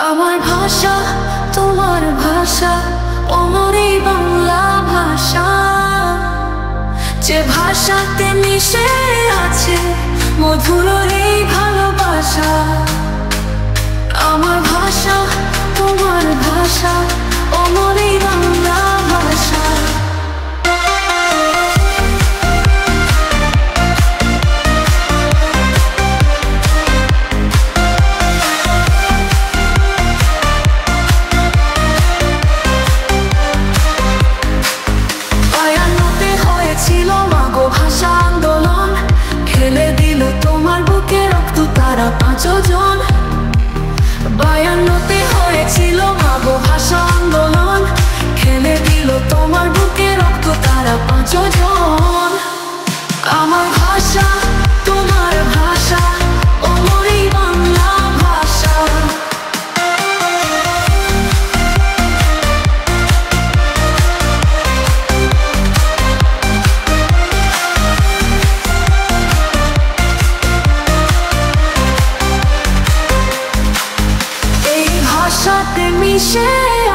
আমার ভাষা তোমার ভাষা, অমরই বাংলা ভাষা, যে ভাষাতে মিশে আছে মধুর এই ভালোবাসা। আমার ভাষা তোমার ভাষা, অমরই বাংলা ভাষা। পাঁচজন 52তে হয়েছিল মাগো ভাষা আন্দোলন, খেলে দিল তোমার বুকে রক্ত তারা 5 জন। আমার ভাষা তোমার ভাষা, অমরই বাংলা ভাষা। ভাষাতে মিশে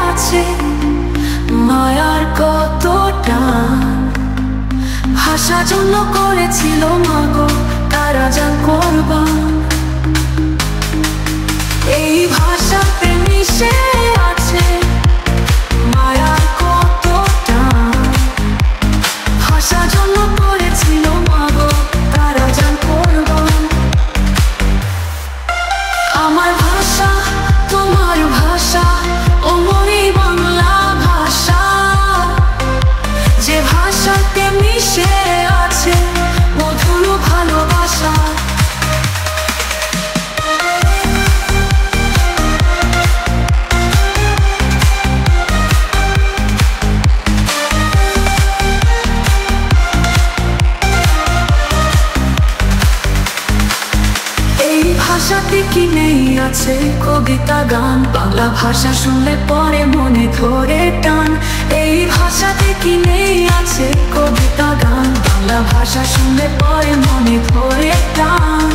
আছে মায়ার কত টান, ভাষার জন্য করেছিল মাগো তারা যা করবান। এই ভাষাতে মিশে আছে মায়ার কত টান, ভাষার জন্য করেছিল মাগো তারা যা করবান। আমার ভাষা তোমার ভাষা, অমরই বাংলা ভাষা, যে ভাষাতে মিশে আছে মধুর ভালোবাসা। এই ভাষাতে কি নেই আছে কবিতা গান, বাংলা ভাষা শুনলে পরে মনে ধরে টান। এই ভাষাতে কি নেই আছে কবিতা গান, বাংলা ভাষা শুনলে পরে মনে ধরে টান।